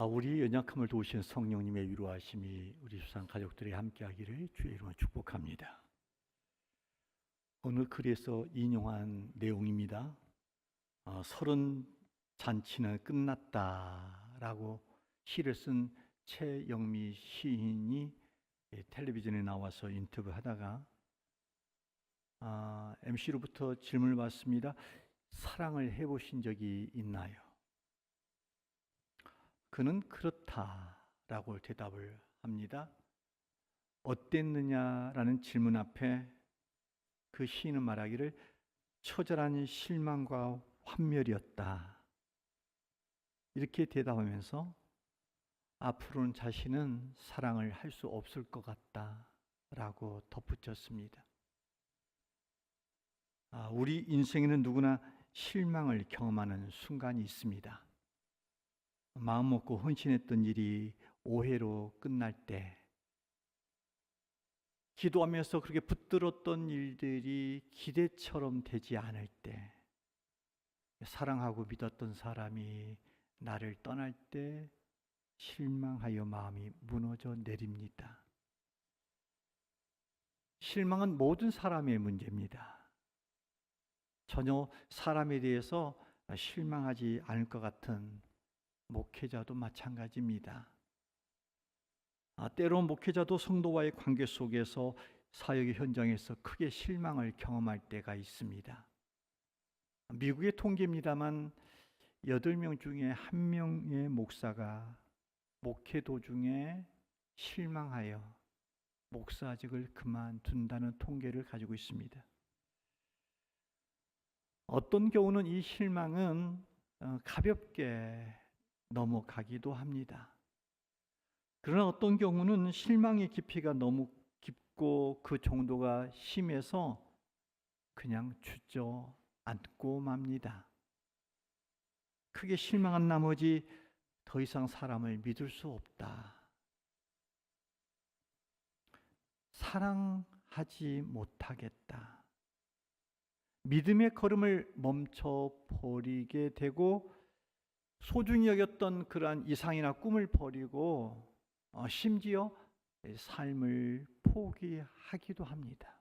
우리 연약함을 도우시는 성령님의 위로하심이 우리 수상 가족들이 함께하기를 주의 이름으로 축복합니다. 오늘 글에서 인용한 내용입니다. 30 잔치는 끝났다라고 시를 쓴 최영미 시인이 텔레비전에 나와서 인터뷰하다가 MC로부터 질문을 받습니다. 사랑을 해보신 적이 있나요? 그는 그렇다라고 대답을 합니다. 어땠느냐라는 질문 앞에 그 시인은 말하기를 처절한 실망과 환멸이었다. 이렇게 대답하면서 앞으로는 자신은 사랑을 할 수 없을 것 같다라고 덧붙였습니다. 우리 인생에는 누구나 실망을 경험하는 순간이 있습니다. 마음 먹고 헌신했던 일이 오해로 끝날 때, 기도하면서 그렇게 붙들었던 일들이 기대처럼 되지 않을 때, 사랑하고 믿었던 사람이 나를 떠날 때 실망하여 마음이 무너져 내립니다. 실망은 모든 사람의 문제입니다. 전혀 사람에 대해서 실망하지 않을 것 같은 목회자도 마찬가지입니다. 때론 목회자도 성도와의 관계 속에서 사역의 현장에서 크게 실망을 경험할 때가 있습니다. 미국의 통계입니다만 8명 중에 1명의 목사가 목회 도중에 실망하여 목사직을 그만둔다는 통계를 가지고 있습니다. 어떤 경우는 이 실망은 가볍게 넘어가기도 합니다. 그러나 어떤 경우는 실망의 깊이가 너무 깊고 그 정도가 심해서 그냥 주저앉고 맙니다. 크게 실망한 나머지 더 이상 사람을 믿을 수 없다. 사랑하지 못하겠다. 믿음의 걸음을 멈춰버리게 되고 소중히 여겼던 그러한 이상이나 꿈을 버리고 심지어 삶을 포기하기도 합니다.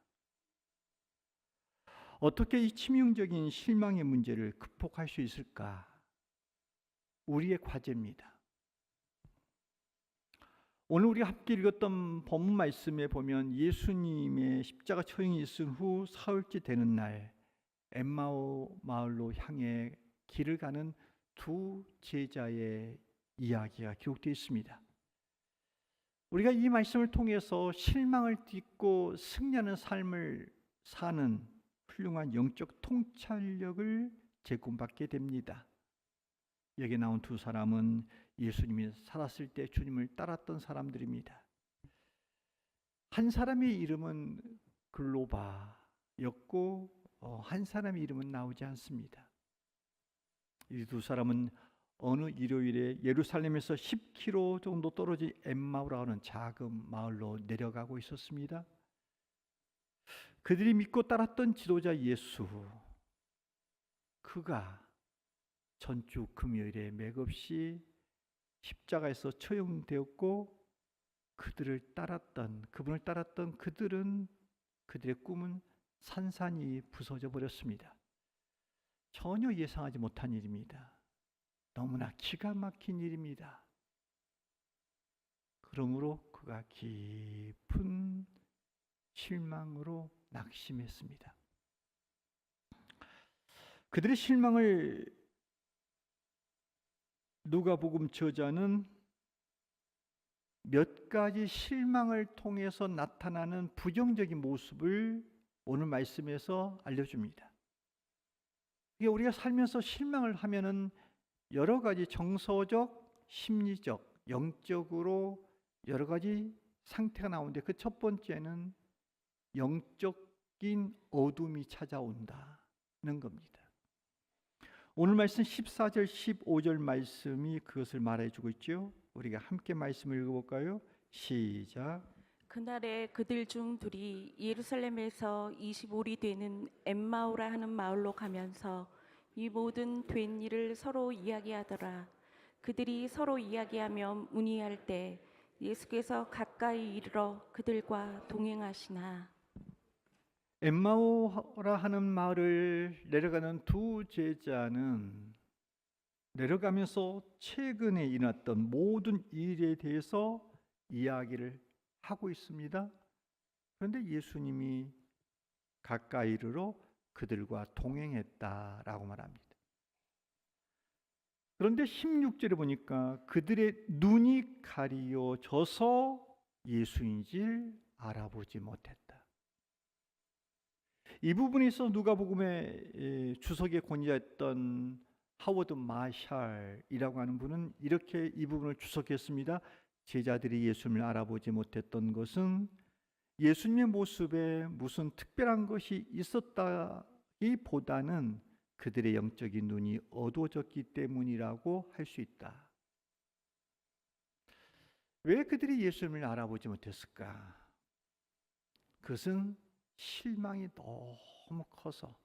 어떻게 이 치명적인 실망의 문제를 극복할 수 있을까? 우리의 과제입니다. 오늘 우리가 함께 읽었던 본문 말씀에 보면 예수님의 십자가 처형이 있은 후 사흘째 되는 날 엠마오 마을로 향해 길을 가는 두 제자의 이야기가 기록되어 있습니다. 우리가 이 말씀을 통해서 실망을 딛고 승리하는 삶을 사는 훌륭한 영적 통찰력을 제공받게 됩니다. 여기 나온 두 사람은 예수님이 살았을 때 주님을 따랐던 사람들입니다. 한 사람의 이름은 글로바였고 한 사람의 이름은 나오지 않습니다. 이 두 사람은 어느 일요일에 예루살렘에서 10km 정도 떨어진 엠마오라고 하는 작은 마을로 내려가고 있었습니다. 그들이 믿고 따랐던 지도자 예수, 그가 전주 금요일에 맥없이 십자가에서 처형되었고 그분을 따랐던 그들의 꿈은 산산이 부서져 버렸습니다. 전혀 예상하지 못한 일입니다. 너무나 기가 막힌 일입니다. 그러므로 그가 깊은 실망으로 낙심했습니다. 그들의 실망을 누가복음 저자는 몇 가지 실망을 통해서 나타나는 부정적인 모습을 오늘 말씀에서 알려줍니다. 우리가 살면서 실망을 하면은 여러 가지 정서적, 심리적, 영적으로 여러 가지 상태가 나오는데 그 첫 번째는 영적인 어둠이 찾아온다는 겁니다. 오늘 말씀 14절, 15절 말씀이 그것을 말해주고 있죠. 우리가 함께 말씀을 읽어볼까요? 시작. 그날에 그들 중 둘이 예루살렘에서 25리 되는 엠마오라 하는 마을로 가면서 이 모든 된 일을 서로 이야기하더라. 그들이 서로 이야기하며 문의할 때 예수께서 가까이 이르러 그들과 동행하시나. 엠마오라 하는 마을을 내려가는 두 제자는 내려가면서 최근에 일어났던 모든 일에 대해서 이야기를 하고 있습니다. 그런데 예수님이 가까이 이르러 그들과 동행했다라고 말합니다. 그런데 16절에 보니까 그들의 눈이 가리워져서 예수인 줄 알아보지 못했다. 이 부분에서 누가복음의 주석의 권위자였던 하워드 마샬이라고 하는 분은 이렇게 이 부분을 주석했습니다. 제자들이 예수님을 알아보지 못했던 것은 예수님의 모습에 무슨 특별한 것이 있었다기보다는 그들의 영적인 눈이 어두워졌기 때문이라고 할 수 있다. 왜 그들이 예수님을 알아보지 못했을까? 그것은 실망이 너무 커서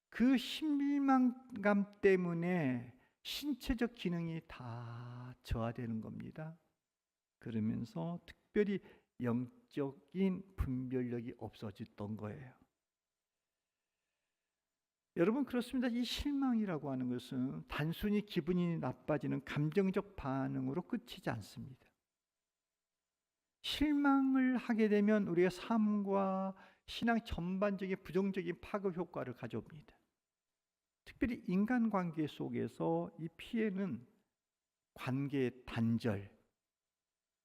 그 실망감 때문에 신체적 기능이 다 저하되는 겁니다. 그러면서 특별히 영적인 분별력이 없어졌던 거예요. 여러분, 그렇습니다. 이 실망이라고 하는 것은 단순히 기분이 나빠지는 감정적 반응으로 끝이지 않습니다. 실망을 하게 되면 우리의 삶과 신앙 전반적인 부정적인 파급 효과를 가져옵니다. 특별히 인간관계 속에서 이 피해는 관계의 단절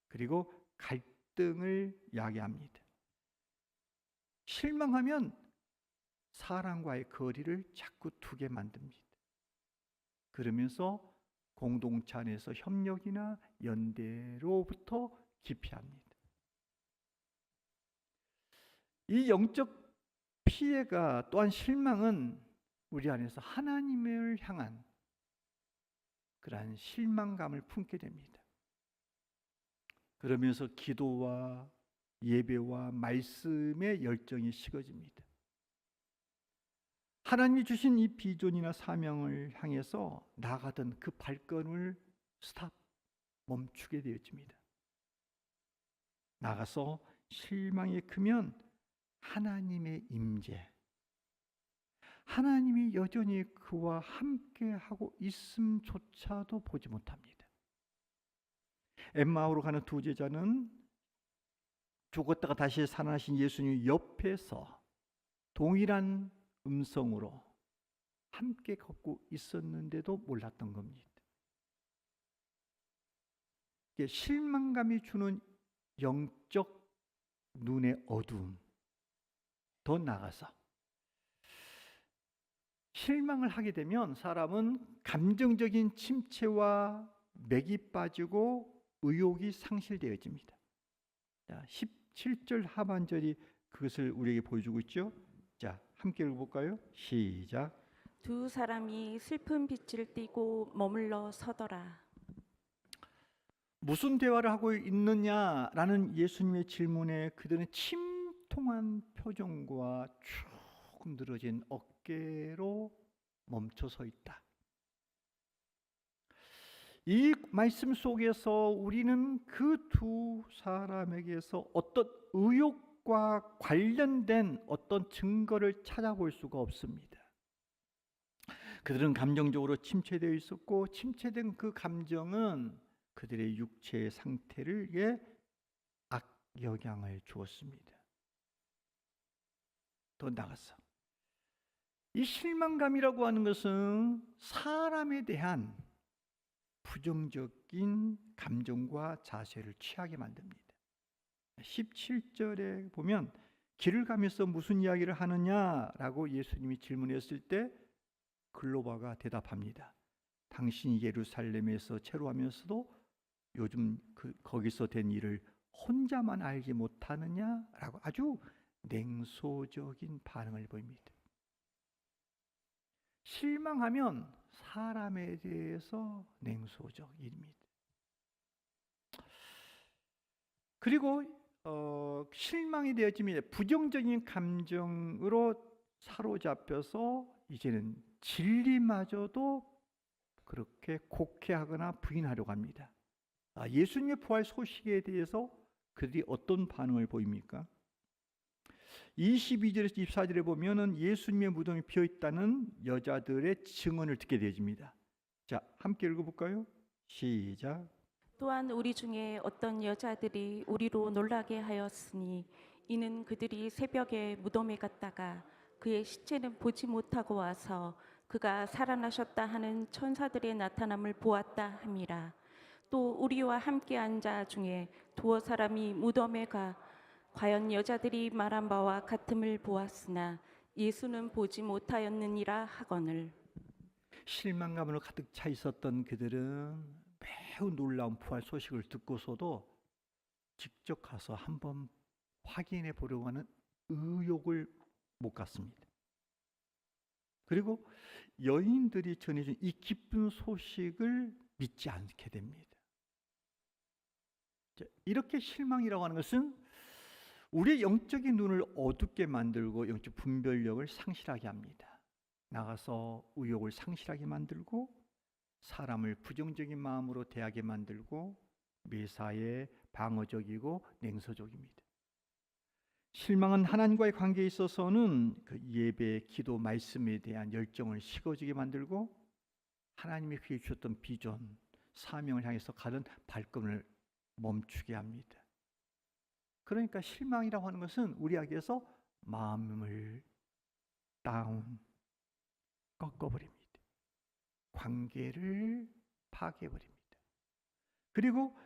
그리고 갈등을 야기합니다. 실망하면 사람과의 거리를 자꾸 두게 만듭니다. 그러면서 공동체 안에서 협력이나 연대로부터 기피합니다. 이 영적 피해가 또한 실망은 우리 안에서 하나님을 향한 그러한 실망감을 품게 됩니다. 그러면서 기도와 예배와 말씀의 열정이 식어집니다. 하나님이 주신 이 비전이나 사명을 향해서 나가던 그 발걸음을 멈추게 되어집니다. 나가서 실망이 크면 하나님의 임재, 하나님이 여전히 그와 함께하고 있음조차도 보지 못합니다. 엠마오로 가는 두 제자는 죽었다가 다시 살아나신 예수님 옆에서 동일한 음성으로 함께 걷고 있었는데도 몰랐던 겁니다. 실망감이 주는 영적 눈의 어두움, 더 나아가서 실망을 하게 되면 사람은 감정적인 침체와 맥이 빠지고 의욕이 상실되어집니다. 17절 하반절이 그것을 우리에게 보여주고 있죠. 자, 함께 읽어볼까요? 시작. 두 사람이 슬픈 빛을 띠고 머물러 서더라. 무슨 대화를 하고 있느냐라는 예수님의 질문에 그들은 침통한 표정과 쭉 늘어진 어깨로 멈춰 서 있다. 이 말씀 속에서 우리는 그 두 사람에게서 어떤 의욕과 관련된 어떤 증거를 찾아볼 수가 없습니다. 그들은 감정적으로 침체되어 있었고 침체된 그 감정은 그들의 육체의 상태를 악영향을 주었습니다. 더 나아가서 이 실망감이라고 하는 것은 사람에 대한 부정적인 감정과 자세를 취하게 만듭니다. 17절에 보면 길을 가면서 무슨 이야기를 하느냐라고 예수님이 질문했을 때 글로바가 대답합니다. 당신이 예루살렘에서 체류하면서도 요즘 거기서 된 일을 혼자만 알지 못하느냐라고 아주 냉소적인 반응을 보입니다. 실망하면 사람에 대해서 냉소적입니다. 그리고 실망이 되어지면 부정적인 감정으로 사로잡혀서 이제는 진리마저도 그렇게 곡해하거나 부인하려고 합니다. 예수님의 부활 소식에 대해서 그들이 어떤 반응을 보입니까? 22절에서 24절에 보면은 예수님의 무덤이 비어 있다는 여자들의 증언을 듣게 되어집니다. 자, 함께 읽어볼까요? 시작. 또한 우리 중에 어떤 여자들이 우리로 놀라게 하였으니 이는 그들이 새벽에 무덤에 갔다가 그의 시체는 보지 못하고 와서 그가 살아나셨다 하는 천사들의 나타남을 보았다 함이라. 또 우리와 함께 한 자 중에 두어 사람이 무덤에 가 과연 여자들이 말한 바와 같음을 보았으나 예수는 보지 못하였느니라 하거늘. 실망감으로 가득 차 있었던 그들은 매우 놀라운 부활 소식을 듣고서도 직접 가서 한번 확인해 보려고 하는 의욕을 못 갖습니다. 그리고 여인들이 전해준 이 기쁜 소식을 믿지 않게 됩니다. 이렇게 실망이라고 하는 것은 우리의 영적인 눈을 어둡게 만들고 영적 분별력을 상실하게 합니다. 나가서 의욕을 상실하게 만들고 사람을 부정적인 마음으로 대하게 만들고 매사에 방어적이고 냉소적입니다. 실망은 하나님과의 관계에 있어서는 그 예배, 기도, 말씀에 대한 열정을 식어지게 만들고 하나님이 그에 주셨던 비전, 사명을 향해서 가는 발걸음을 멈추게 합니다. 그러니까 실망이라고 하는 것은 우리에게서 마음을 꺾어버립니다. 관계를 파괴해버립니다. 그리고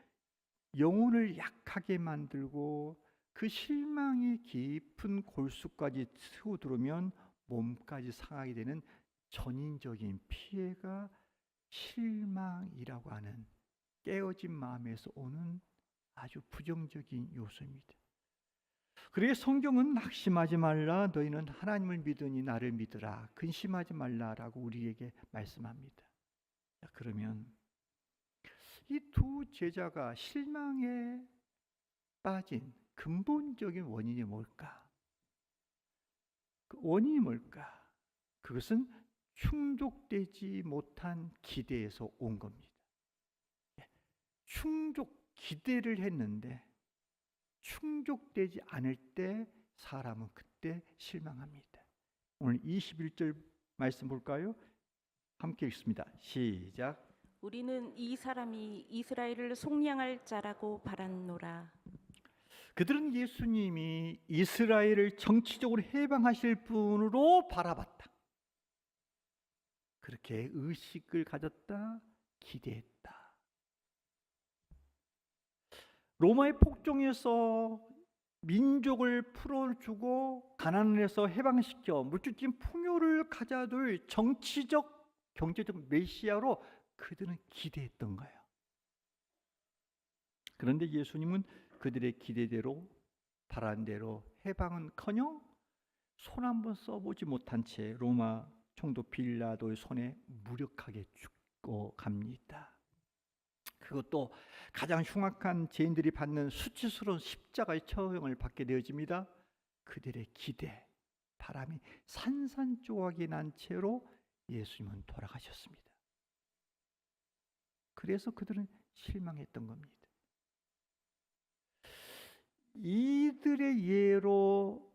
영혼을 약하게 만들고 그 실망이 깊은 골수까지 스며들면 몸까지 상하게 되는 전인적인 피해가 실망이라고 하는 깨어진 마음에서 오는 아주 부정적인 요소입니다. 그래서 성경은 낙심하지 말라, 너희는 하나님을 믿으니 나를 믿으라, 근심하지 말라라고 우리에게 말씀합니다. 자, 그러면 이 두 제자가 실망에 빠진 근본적인 원인이 뭘까? 그 원인이 뭘까? 그것은 충족되지 못한 기대에서 온 겁니다. 기대를 했는데 충족되지 않을 때 사람은 그때 실망합니다. 오늘 21절 말씀 볼까요? 함께 읽습니다. 시작. 우리는 이 사람이 이스라엘을 속량할 자라고 바랐노라. 그들은 예수님이 이스라엘을 정치적으로 해방하실 분으로 바라봤다. 그렇게 의식을 가졌다, 기대했다. 로마의 폭정에서 민족을 풀어주고 가난에서 해방시켜 물질적인 풍요를 가져둘 정치적, 경제적 메시아로 그들은 기대했던 거예요. 그런데 예수님은 그들의 기대대로 바란 대로 해방은커녕 손 한번 써보지 못한 채 로마 총독 빌라도의 손에 무력하게 죽고 갑니다. 그것도 가장 흉악한 죄인들이 받는 수치스러운 십자가의 처형을 받게 되어집니다. 그들의 기대, 바람이 산산조각이 난 채로 예수님은 돌아가셨습니다. 그래서 그들은 실망했던 겁니다. 이들의 예로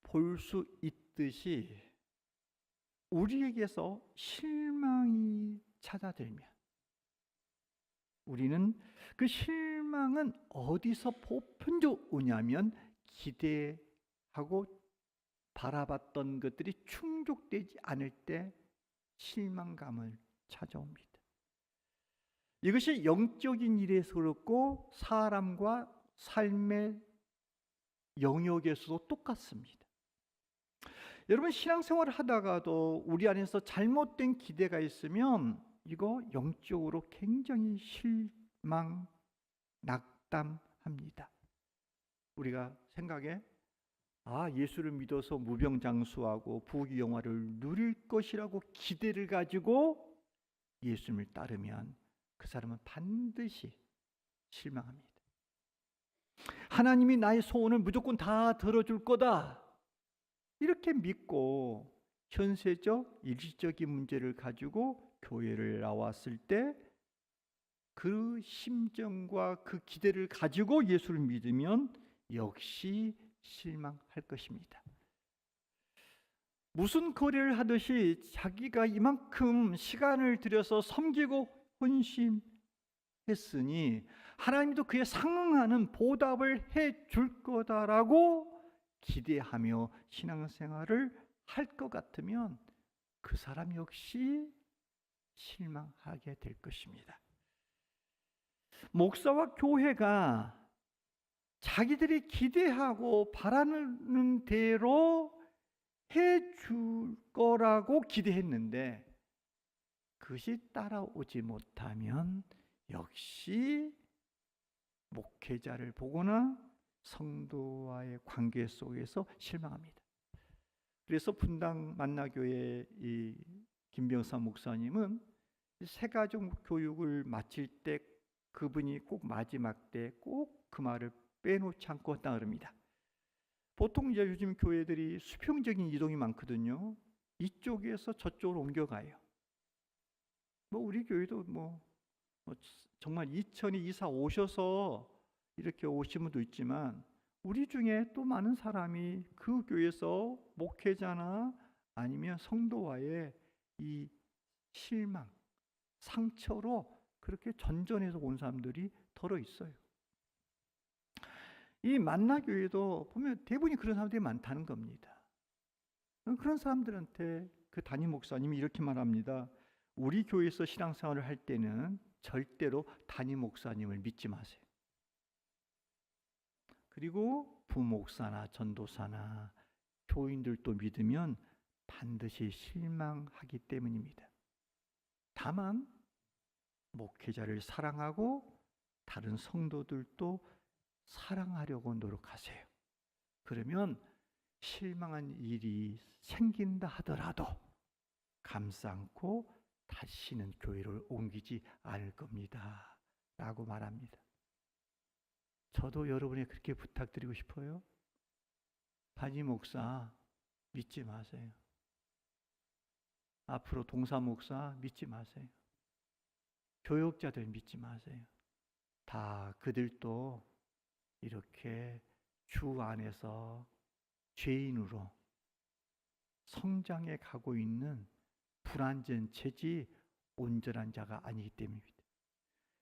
볼 수 있듯이 우리에게서 실망이 찾아들면 우리는 그 실망은 어디서 보편적으로 오냐면 기대하고 바라봤던 것들이 충족되지 않을 때 실망감을 찾아옵니다. 이것이 영적인 일에서 그렇고 사람과 삶의 영역에서도 똑같습니다. 여러분, 신앙생활을 하다가도 우리 안에서 잘못된 기대가 있으면 이거 영적으로 굉장히 실망, 낙담합니다. 우리가 생각에 예수를 믿어서 무병장수하고 부귀영화를 누릴 것이라고 기대를 가지고 예수님을 따르면 그 사람은 반드시 실망합니다. 하나님이 나의 소원을 무조건 다 들어줄 거다, 이렇게 믿고 현세적, 일시적인 문제를 가지고 교회를 나왔을 때 그 심정과 그 기대를 가지고 예수를 믿으면 역시 실망할 것입니다. 무슨 거래를 하듯이 자기가 이만큼 시간을 들여서 섬기고 헌신했으니 하나님도 그에 상응하는 보답을 해 줄 거다라고 기대하며 신앙생활을 할 것 같으면 그 사람 역시 실망하게 될 것입니다. 목사와 교회가 자기들이 기대하고 바라는 대로 해줄 거라고 기대했는데 그것이 따라오지 못하면 역시 목회자를 보거나 성도와의 관계 속에서 실망합니다. 그래서 분당 만나교회 이 김병삼 목사님은 새가족 교육을 마칠 때 그분이 꼭 마지막 때 꼭 그 말을 빼놓지 않고 했다 그럽니다. 보통 이제 요즘 교회들이 수평적인 이동이 많거든요. 이쪽에서 저쪽으로 옮겨가요. 우리 교회도 정말 이천이 이사 오셔서 이렇게 오신 분도 있지만 우리 중에 또 많은 사람이 그 교회에서 목회자나 아니면 성도와의 이 실망, 상처로 그렇게 전전해서 온 사람들이 더러 있어요. 이 만나교회도 보면 대부분이 그런 사람들이 많다는 겁니다. 그런 사람들한테 그 담임 목사님이 이렇게 말합니다. 우리 교회에서 신앙생활을 할 때는 절대로 담임 목사님을 믿지 마세요. 그리고 부목사나 전도사나 교인들도 믿으면 반드시 실망하기 때문입니다. 다만 목회자를 사랑하고 다른 성도들도 사랑하려고 노력하세요. 그러면 실망한 일이 생긴다 하더라도 감싸 안고 다시는 교회를 옮기지 않을 겁니다 라고 말합니다. 저도 여러분에 그렇게 부탁드리고 싶어요. 담임 목사 믿지 마세요. 앞으로 동사 목사 믿지 마세요. 교역자들 믿지 마세요. 다 그들도 이렇게 주 안에서 죄인으로 성장해 가고 있는 불완전 체지 온전한 자가 아니기 때문입니다.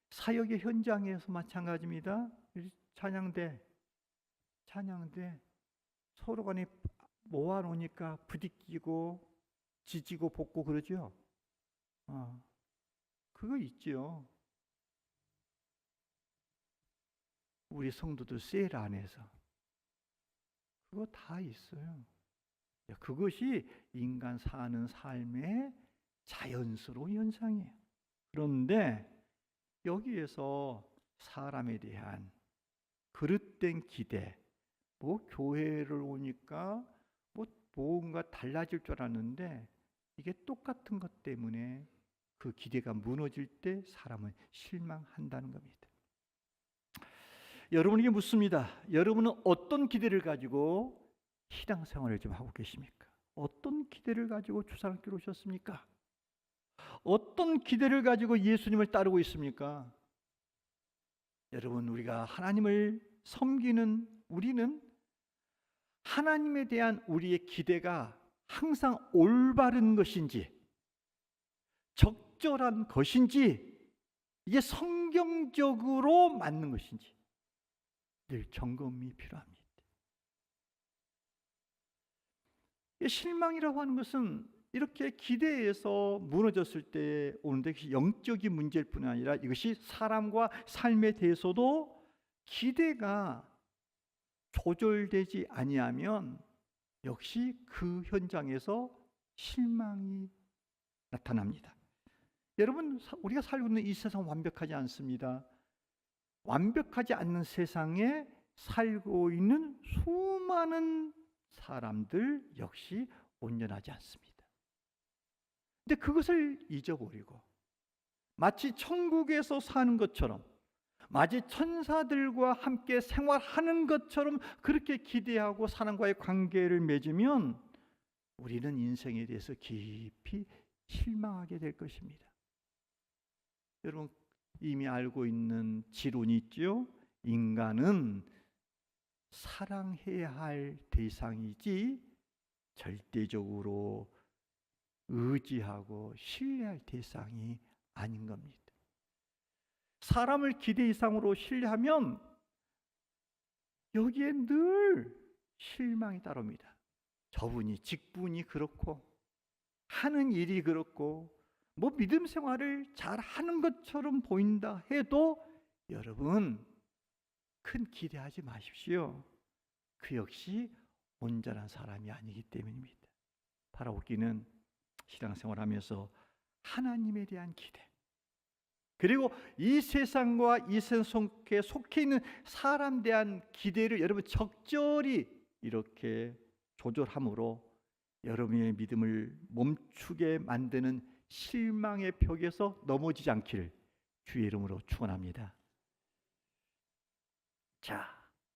사역의 현장에서 마찬가지입니다. 찬양대 서로 간에 모아놓으니까 부딪히고 지지고 볶고 그러죠. 그거 있죠. 우리 성도들 셀 안에서 그거 다 있어요. 그것이 인간 사는 삶의 자연스러운 현상이에요. 그런데 여기에서 사람에 대한 그릇된 기대, 교회를 오니까 뭔가 달라질 줄 알았는데 이게 똑같은 것 때문에 그 기대가 무너질 때 사람은 실망한다는 겁니다. 여러분에게 묻습니다. 여러분은 어떤 기대를 가지고 신앙생활을 좀 하고 계십니까? 어떤 기대를 가지고 주사학교로 오셨습니까? 어떤 기대를 가지고 예수님을 따르고 있습니까? 여러분, 우리가 하나님을 섬기는 우리는 하나님에 대한 우리의 기대가 항상 올바른 것인지 적절한 것인지 이게 성경적으로 맞는 것인지 늘 점검이 필요합니다. 실망이라고 하는 것은 이렇게 기대에서 무너졌을 때 오는데 이것이 영적인 문제일 뿐 아니라 이것이 사람과 삶에 대해서도 기대가 조절되지 아니하면 역시 그 현장에서 실망이 나타납니다. 여러분, 우리가 살고 있는 이 세상 완벽하지 않습니다. 완벽하지 않는 세상에 살고 있는 수많은 사람들 역시 온전하지 않습니다. 근데 그것을 잊어버리고 마치 천국에서 사는 것처럼 마치 천사들과 함께 생활하는 것처럼 그렇게 기대하고 사람과의 관계를 맺으면 우리는 인생에 대해서 깊이 실망하게 될 것입니다. 여러분 이미 알고 있는 지론이 있죠. 인간은 사랑해야 할 대상이지 절대적으로 의지하고 신뢰할 대상이 아닌 겁니다. 사람을 기대 이상으로 신뢰하면 여기에 늘 실망이 따릅니다. 저분이 직분이 그렇고 하는 일이 그렇고 뭐 믿음 생활을 잘 하는 것처럼 보인다 해도 여러분 큰 기대하지 마십시오. 그 역시 온전한 사람이 아니기 때문입니다. 바라옵기는 신앙생활하면서 하나님에 대한 기대, 그리고 이 세상과 이 세상 속에 있는 사람에 대한 기대를 여러분 적절히 이렇게 조절함으로 여러분의 믿음을 멈추게 만드는 실망의 벽에서 넘어지지 않기를 주의 이름으로 축원합니다. 자,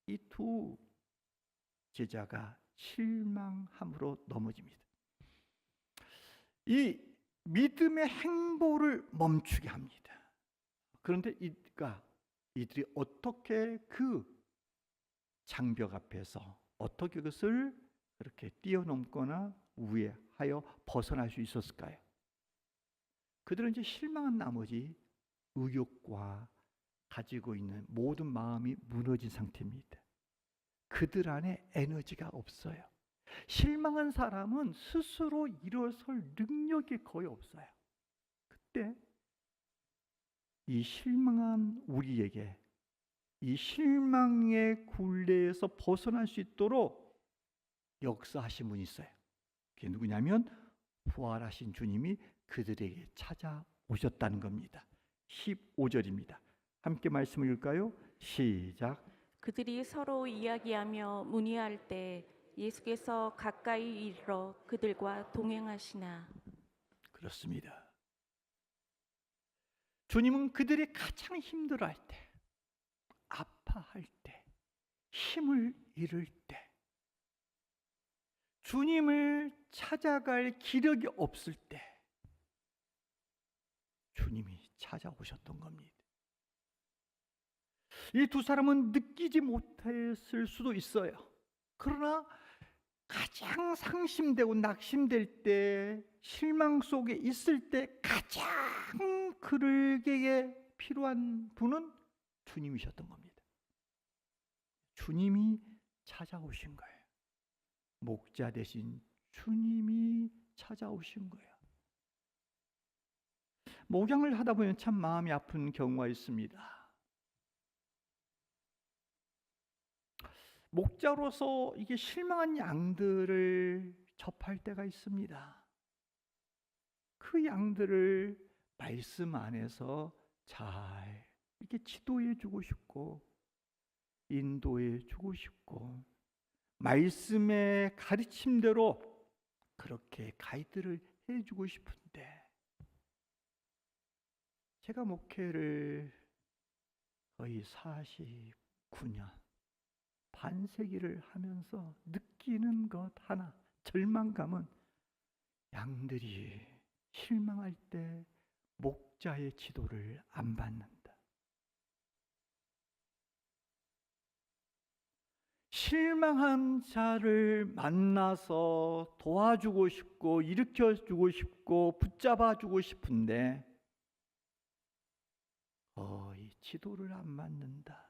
이 두 제자가 실망함으로 넘어집니다. 이 믿음의 행보를 멈추게 합니다. 그런데 이들이 어떻게 그 장벽 앞에서 어떻게 그것을 그렇게 뛰어넘거나 우회하여 벗어날 수 있었을까요? 그들은 이제 실망한 나머지 의욕과 가지고 있는 모든 마음이 무너진 상태입니다. 그들 안에 에너지가 없어요. 실망한 사람은 스스로 일어설 능력이 거의 없어요. 그때 이 실망한 우리에게 이 실망의 굴레에서 벗어날 수 있도록 역사하신 분이 있어요. 그게 누구냐면 부활하신 주님이 그들에게 찾아오셨다는 겁니다. 15절입니다. 함께 말씀을 읽을까요? 시작. 그들이 서로 이야기하며 문의할 때 예수께서 가까이 이르러 그들과 동행하시나. 그렇습니다. 주님은 그들이 가장 힘들어할 때, 아파할 때, 힘을 잃을 때, 주님을 찾아갈 기력이 없을 때 주님이 찾아오셨던 겁니다. 이 두 사람은 느끼지 못했을 수도 있어요. 그러나 가장 상심되고 낙심될 때, 실망 속에 있을 때 가장 그에게 필요한 분은 주님이셨던 겁니다. 주님이 찾아오신 거예요. 목자 대신 주님이 찾아오신 거예요. 목양을 하다 보면 참 마음이 아픈 경우가 있습니다. 목자로서 이게 실망한 양들을 접할 때가 있습니다. 그 양들을 말씀 안에서 잘 이렇게 지도해 주고 싶고 인도해 주고 싶고 말씀의 가르침대로 그렇게 가이드를 해 주고 싶은데 제가 목회를 거의 49년 반세기를 하면서 느끼는 것 하나, 절망감은 양들이 실망할 때 목자의 지도를 안 받는다. 실망한 자를 만나서 도와주고 싶고 일으켜주고 싶고 붙잡아주고 싶은데 거의 지도를 안 받는다.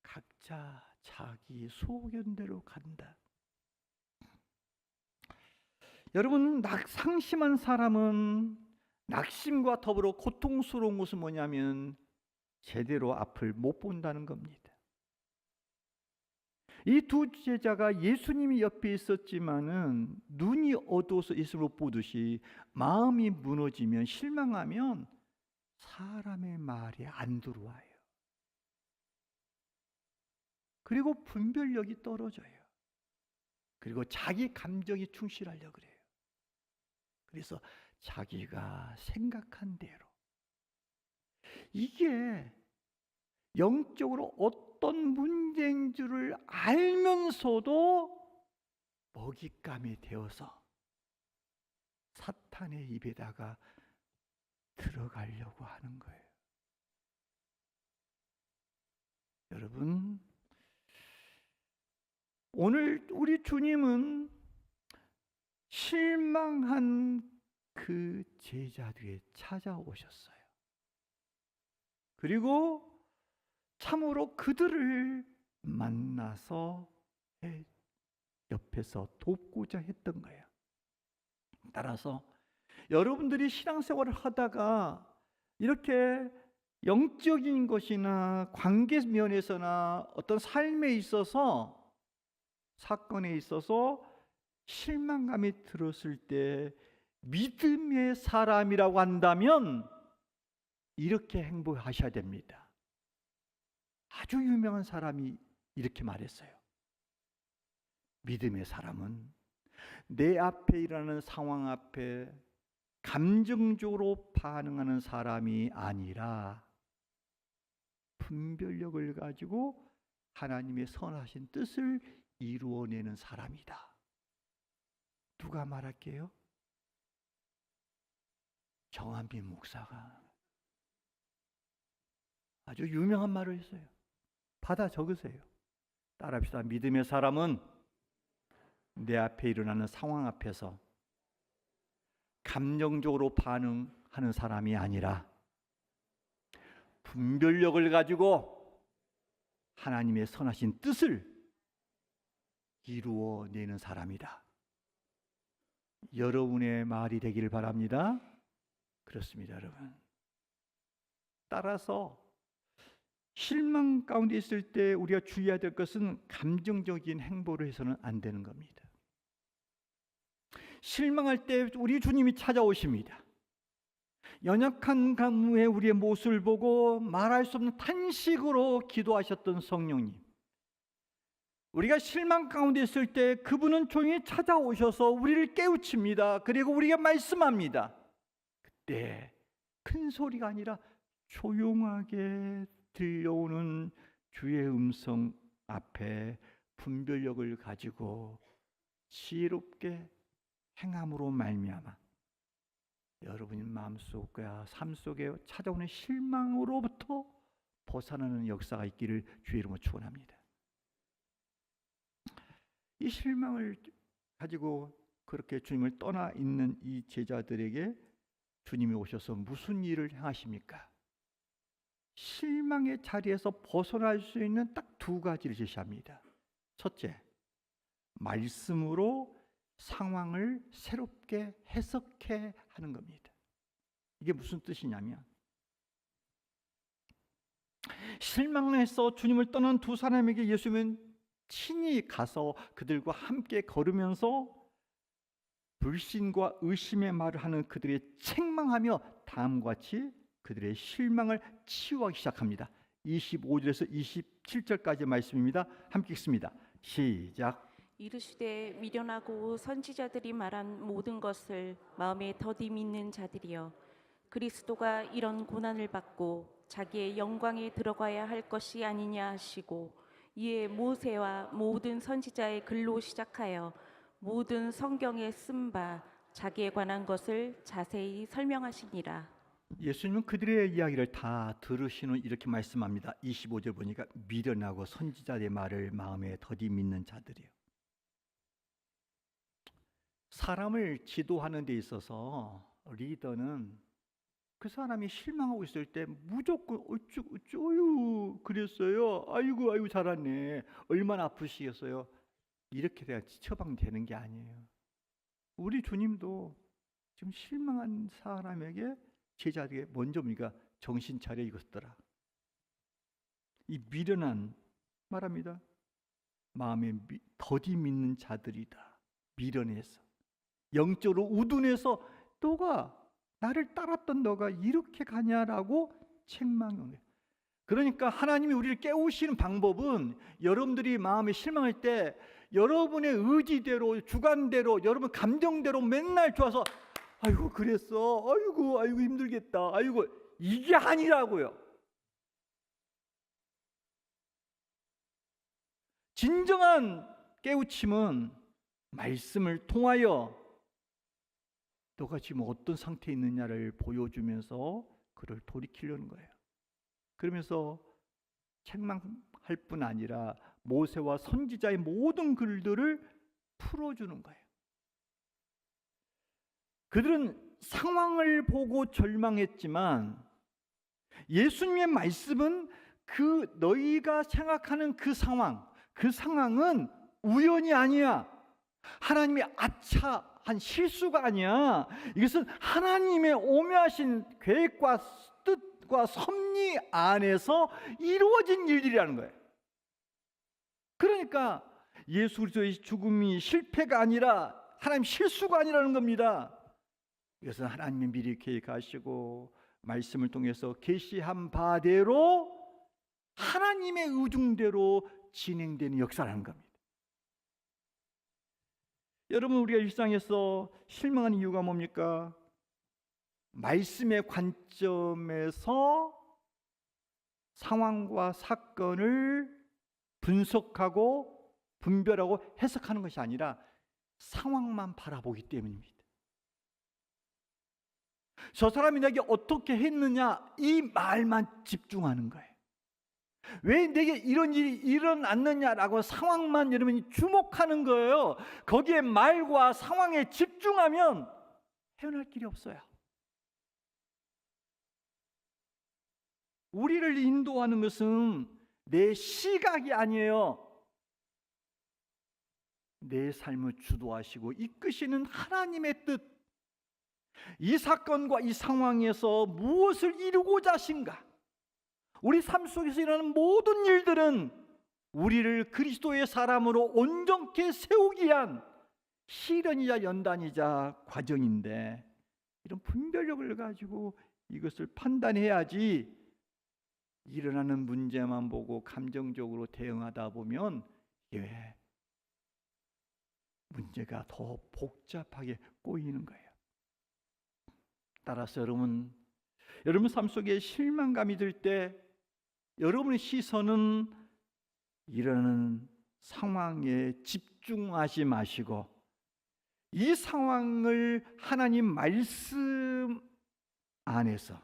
각자 자기 소견대로 간다. 여러분, 상심한 사람은 낙심과 더불어 고통스러운 것은 뭐냐면 제대로 앞을 못 본다는 겁니다. 이 두 제자가 예수님이 옆에 있었지만은 눈이 어두워서 예수를 못 보듯이 마음이 무너지면 실망하면 사람의 말이 안 들어와요. 그리고 분별력이 떨어져요. 그리고 자기 감정이 충실하려고 그래요. 그래서 자기가 생각한 대로. 이게 영적으로 어떤 문제인 줄을 알면서도 먹잇감이 되어서 사탄의 입에다가 들어가려고 하는 거예요. 여러분, 오늘 우리 주님은 실망한 그 제자들에게 찾아오셨어요. 그리고 참으로 그들을 만나서 옆에서 돕고자 했던 거예요. 따라서 여러분들이 신앙생활을 하다가 이렇게 영적인 것이나 관계 면에서나 어떤 삶에 있어서 사건에 있어서 실망감이 들었을 때 믿음의 사람이라고 한다면 이렇게 행복하셔야 됩니다. 아주 유명한 사람이 이렇게 말했어요. 믿음의 사람은 내 앞에 일어나는 상황 앞에 감정적으로 반응하는 사람이 아니라 분별력을 가지고 하나님의 선하신 뜻을 이루어내는 사람이다. 누가 말할게요? 정한빈 목사가 아주 유명한 말을 했어요. 받아 적으세요. 따라합시다. 믿음의 사람은 내 앞에 일어나는 상황 앞에서 감정적으로 반응하는 사람이 아니라 분별력을 가지고 하나님의 선하신 뜻을 이루어내는 사람이다. 여러분의 말이 되기를 바랍니다. 그렇습니다, 여러분. 따라서 실망 가운데 있을 때 우리가 주의해야 될 것은 감정적인 행보를 해서는 안 되는 겁니다. 실망할 때 우리 주님이 찾아오십니다. 연약한 가무에 우리의 모습을 보고 말할 수 없는 탄식으로 기도하셨던 성령님, 우리가 실망 가운데 있을 때 그분은 조용히 찾아오셔서 우리를 깨우칩니다. 그리고 우리가 말씀합니다. 그때 큰 소리가 아니라 조용하게 들려오는 주의 음성 앞에 분별력을 가지고 지혜롭게 행함으로 말미암아 여러분의 마음속과 삶 속에 찾아오는 실망으로부터 벗어나는 역사가 있기를 주의 이름으로 축원합니다. 이 실망을 가지고 그렇게 주님을 떠나 있는 이 제자들에게 주님이 오셔서 무슨 일을 행하십니까? 실망의 자리에서 벗어날 수 있는 딱 두 가지를 제시합니다. 첫째, 말씀으로 상황을 새롭게 해석해 하는 겁니다. 이게 무슨 뜻이냐면, 실망해서 주님을 떠난 두 사람에게 예수님은 친히 가서 그들과 함께 걸으면서 불신과 의심의 말을 하는 그들의 책망하며 다음과 같이 그들의 실망을 치유하기 시작합니다. 25절에서 27절까지 말씀입니다. 함께 읽습니다. 시작. 이르시되 미련하고 선지자들이 말한 모든 것을 마음에 더디 믿는 자들이여, 그리스도가 이런 고난을 받고 자기의 영광에 들어가야 할 것이 아니냐 하시고, 이에 모세와 모든 선지자의 글로 시작하여 모든 성경에 쓴 바 자기에 관한 것을 자세히 설명하시니라. 예수님은 그들의 이야기를 다 들으신 후 이렇게 말씀합니다. 25절 보니까 미련하고 선지자의 말을 마음에 더디 믿는 자들이요. 사람을 지도하는 데 있어서 리더는 그 사람이 실망하고 있을 때 무조건 어쭈 그랬어요. 아이고 잘하네. 얼마나 아프시겠어요. 이렇게 돼야 처방되는 게 아니에요. 우리 주님도 지금 실망한 사람에게 제자들에게 먼저 우리가 정신 차려 이것들아. 이 미련한 말합니다. 마음에 더디 믿는 자들이다. 미련해서 영적으로 우둔해서 너가 나를 따랐던 너가 이렇게 가냐라고 책망해요. 그러니까 하나님이 우리를 깨우시는 방법은 여러분들이 마음에 실망할 때 여러분의 의지대로 주관대로 여러분 감정대로 맨날 좋아서 아이고 그랬어 아이고 힘들겠다 아이고 이게 아니라고요. 진정한 깨우침은 말씀을 통하여 너가 지금 어떤 상태에 있느냐를 보여주면서 그를 돌이키려는 거예요. 그러면서 책망할 뿐 아니라 모세와 선지자의 모든 글들을 풀어주는 거예요. 그들은 상황을 보고 절망했지만 예수님의 말씀은 그 너희가 생각하는 그 상황은 우연이 아니야. 하나님의 아차한 실수가 아니야. 이것은 하나님의 오묘하신 계획과 뜻과 섭리 안에서 이루어진 일들이라는 거예요. 그러니까 예수 그리스도의 죽음이 실패가 아니라 하나님 실수가 아니라는 겁니다. 이것은 하나님이 미리 계획하시고 말씀을 통해서 계시한 바대로 하나님의 의중대로 진행되는 역사라는 겁니다. 여러분, 우리가 일상에서 실망하는 이유가 뭡니까? 말씀의 관점에서 상황과 사건을 분석하고 분별하고 해석하는 것이 아니라 상황만 바라보기 때문입니다. 저 사람이 내게 어떻게 했느냐, 이 말만 집중하는 거예요. 왜 내게 이런 일이 일어났느냐라고 상황만 여러분이 주목하는 거예요. 거기에 말과 상황에 집중하면 헤어날 길이 없어요. 우리를 인도하는 것은 내 시각이 아니에요. 내 삶을 주도하시고 이끄시는 하나님의 뜻, 이 사건과 이 상황에서 무엇을 이루고자 하신가? 우리 삶 속에서 일어나는 모든 일들은 우리를 그리스도의 사람으로 온전케 세우기 위한 시련이자 연단이자 과정인데, 이런 분별력을 가지고 이것을 판단해야지 일어나는 문제만 보고 감정적으로 대응하다 보면 문제가 더 복잡하게 꼬이는 거예요. 따라서 여러분 삶 속에 실망감이 들 때 여러분의 시선은 일어나는 상황에 집중하지 마시고 이 상황을 하나님 말씀 안에서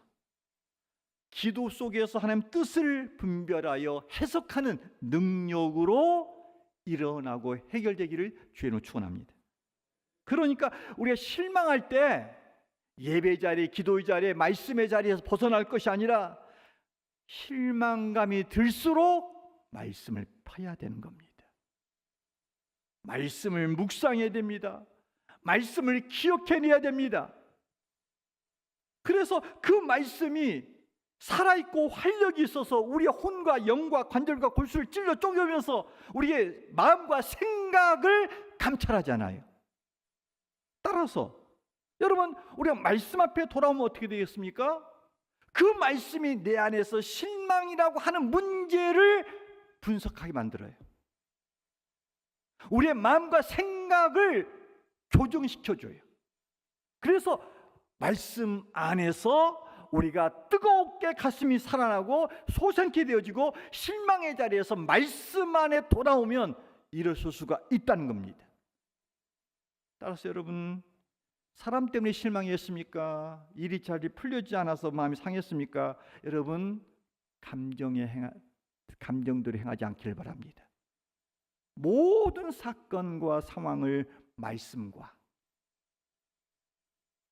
기도 속에서 하나님 뜻을 분별하여 해석하는 능력으로 일어나고 해결되기를 주의 축원합니다. 그러니까 우리가 실망할 때 예배 자리, 기도의 자리에, 말씀의 자리에서 벗어날 것이 아니라 실망감이 들수록 말씀을 파야 되는 겁니다. 말씀을 묵상해야 됩니다. 말씀을 기억해내야 됩니다. 그래서 그 말씀이 살아있고 활력이 있어서 우리의 혼과 영과 관절과 골수를 찔러 쪼개면서 우리의 마음과 생각을 감찰하잖아요. 따라서 여러분, 우리가 말씀 앞에 돌아오면 어떻게 되겠습니까? 그 말씀이 내 안에서 실망이라고 하는 문제를 분석하게 만들어요. 우리의 마음과 생각을 교정시켜줘요. 그래서 말씀 안에서 우리가 뜨겁게 가슴이 살아나고 소생케 되어지고 실망의 자리에서 말씀 안에 돌아오면 일어설 수가 있다는 겁니다. 따라서 여러분, 사람 때문에 실망했습니까? 일이 잘 풀려지지 않아서 마음이 상했습니까? 여러분, 감정대로 행하지 않기를 바랍니다. 모든 사건과 상황을 말씀과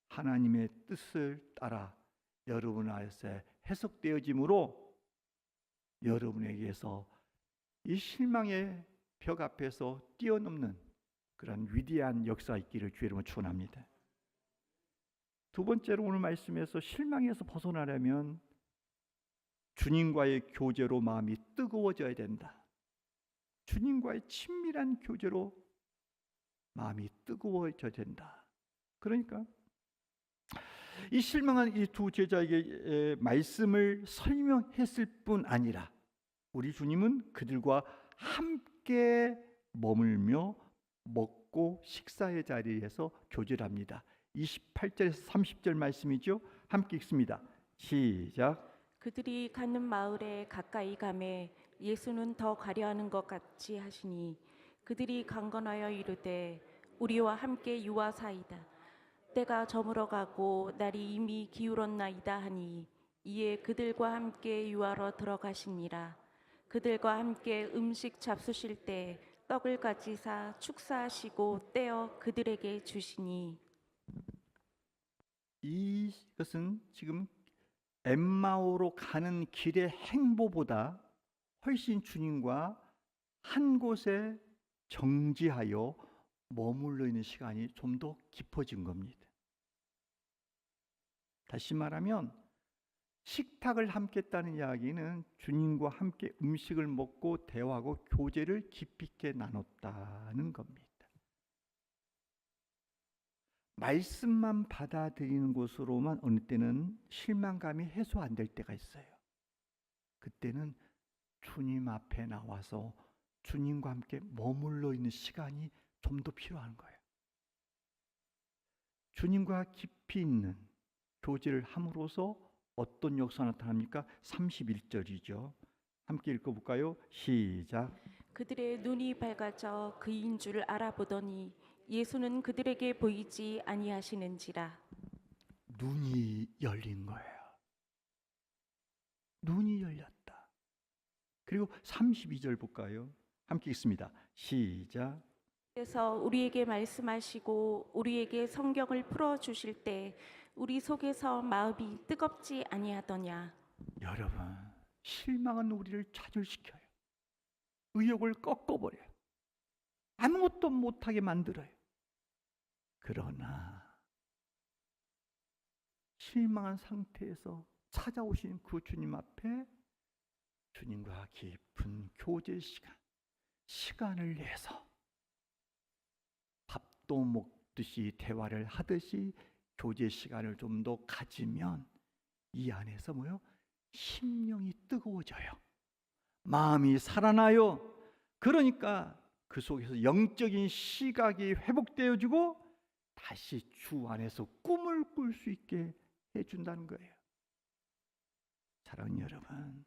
하나님의 뜻을 따라 여러분 안에서 해석되어짐으로 여러분에게서 이 실망의 벽 앞에서 뛰어넘는 그런 위대한 역사 있기를 주의 이름으로 축원합니다. 두 번째로 오늘 말씀에서 실망에서 벗어나려면 주님과의 교제로 마음이 뜨거워져야 된다. 주님과의 친밀한 교제로 마음이 뜨거워져야 된다. 그러니까 이 실망한 이 두 제자에게 말씀을 설명했을 뿐 아니라 우리 주님은 그들과 함께 머물며 먹고 식사의 자리에서 교제를 합니다. 28절에서 30절 말씀이죠. 함께 읽습니다. 시작. 그들이 가는 마을에 가까이 가매 예수는 더 가려하는 것 같이 하시니 그들이 강건하여 이르되 우리와 함께 유하사이다. 때가 저물어가고 날이 이미 기울었나이다 하니 이에 그들과 함께 유하러 들어가시니라. 그들과 함께 음식 잡수실 때 떡을 가지사 축사하시고 떼어 그들에게 주시니 이것은 지금 엠마오로 가는 길의 행보보다 훨씬 주님과 한 곳에 정지하여 머물러 있는 시간이 좀 더 깊어진 겁니다. 다시 말하면 식탁을 함께 했다는 이야기는 주님과 함께 음식을 먹고 대화하고 교제를 깊이 있게 나눴다는 겁니다. 말씀만 받아들이는 곳으로만 어느 때는 실망감이 해소 안 될 때가 있어요. 그때는 주님 앞에 나와서 주님과 함께 머물러 있는 시간이 좀 더 필요한 거예요. 주님과 깊이 있는 교제를 함으로써 어떤 역사가 나타납니까? 31절이죠. 함께 읽어볼까요? 시작. 그들의 눈이 밝아져 그인 줄 알아보더니 예수는 그들에게 보이지 아니하시는지라. 눈이 열린 거예요. 눈이 열렸다. 그리고 32절 볼까요? 함께 읽습니다. 시작. 그래서 우리에게 말씀하시고 우리에게 성경을 풀어 주실 때 우리 속에서 마음이 뜨겁지 아니하더냐. 여러분, 실망은 우리를 좌절시켜요. 의욕을 꺾어버려요. 아무것도 못하게 만들어요. 그러나 실망한 상태에서 찾아오신 그 주님 앞에 주님과 깊은 교제 시간을 내서 밥도 먹듯이 대화를 하듯이 교제 시간을 좀 더 가지면 이 안에서 뭐요? 심령이 뜨거워져요. 마음이 살아나요. 그러니까 그 속에서 영적인 시각이 회복되어지고 다시 주 안에서 꿈을 꿀 수 있게 해준다는 거예요. 사랑하는 여러분,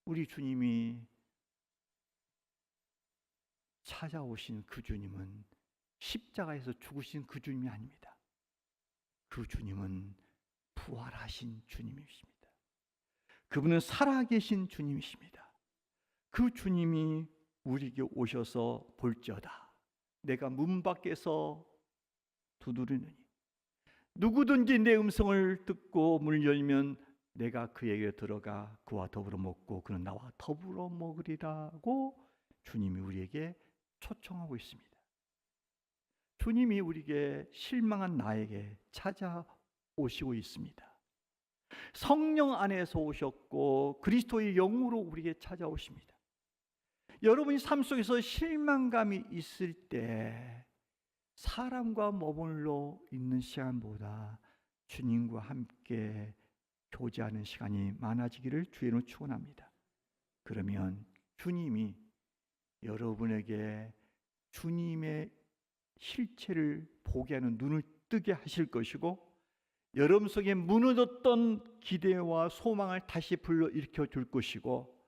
우리 주님이 찾아오신 그 주님은 십자가에서 죽으신 그 주님이 아닙니다. 그 주님은 부활하신 주님이십니다. 그분은 살아계신 주님이십니다. 그 주님이 우리에게 오셔서 볼지어다 내가 문 밖에서 두드리느니 누구든지 내 음성을 듣고 문을 열면 내가 그에게 들어가 그와 더불어 먹고 그는 나와 더불어 먹으리라고 주님이 우리에게 초청하고 있습니다. 주님이 우리에게 실망한 나에게 찾아오시고 있습니다. 성령 안에서 오셨고 그리스도의 영으로 우리에게 찾아오십니다. 여러분이 삶 속에서 실망감이 있을 때 사람과 머물러 있는 시간보다 주님과 함께 교제하는 시간이 많아지기를 주의로 축원합니다. 그러면 주님이 여러분에게 주님의 실체를 보게 하는 눈을 뜨게 하실 것이고 여러분 속에 무너졌던 기대와 소망을 다시 불러일으켜 줄 것이고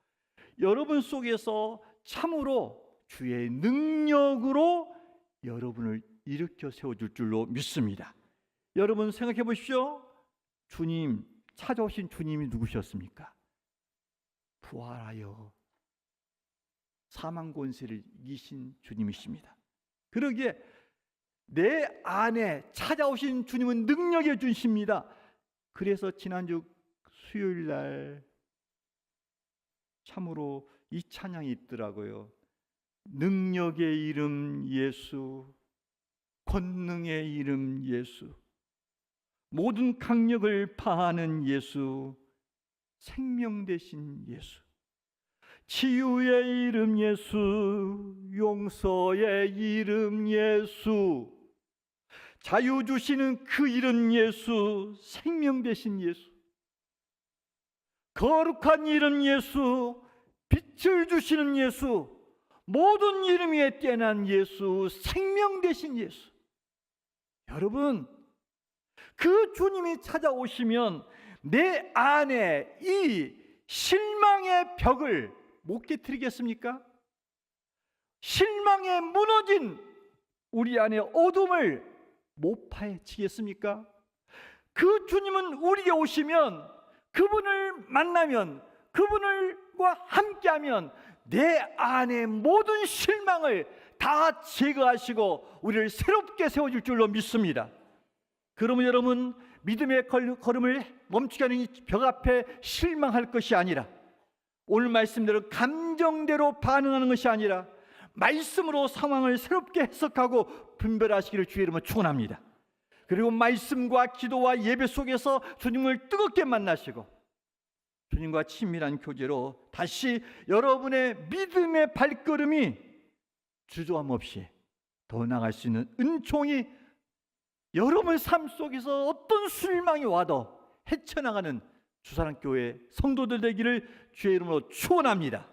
여러분 속에서 참으로 주의 능력으로 여러분을 일으켜 세워줄 줄로 믿습니다. 여러분 생각해 보십시오. 주님, 찾아오신 주님이 누구셨습니까? 부활하여 사망 권세를 이기신 주님이십니다. 그러기에 내 안에 찾아오신 주님은 능력의 주십니다. 그래서 지난주 수요일 날 참으로 이 찬양이 있더라고요. 능력의 이름 예수, 권능의 이름 예수, 모든 강력을 파하는 예수, 생명 되신 예수, 치유의 이름 예수, 용서의 이름 예수, 자유 주시는 그 이름 예수, 생명 되신 예수, 거룩한 이름 예수, 빛을 주시는 예수, 모든 이름 위에 뛰어난 예수, 생명 되신 예수. 여러분, 그 주님이 찾아오시면 내 안에 이 실망의 벽을 못 깨트리겠습니까? 실망에 무너진 우리 안에 어둠을 못 파헤치겠습니까? 그 주님은 우리에게 오시면, 그분을 만나면, 그분과 함께하면 내 안의 모든 실망을 다 제거하시고 우리를 새롭게 세워줄 줄로 믿습니다. 그러면 여러분, 믿음의 걸음을 멈추게 하는 이 벽 앞에 실망할 것이 아니라, 오늘 말씀대로 감정대로 반응하는 것이 아니라 말씀으로 상황을 새롭게 해석하고 분별하시기를 주의 이름으로 축원합니다. 그리고 말씀과 기도와 예배 속에서 주님을 뜨겁게 만나시고 주님과 친밀한 교제로 다시 여러분의 믿음의 발걸음이 주저함 없이 더 나아갈 수 있는 은총이 여러분 삶 속에서 어떤 실망이 와도 헤쳐나가는 주사랑교회 성도들 되기를 주의 이름으로 축원합니다.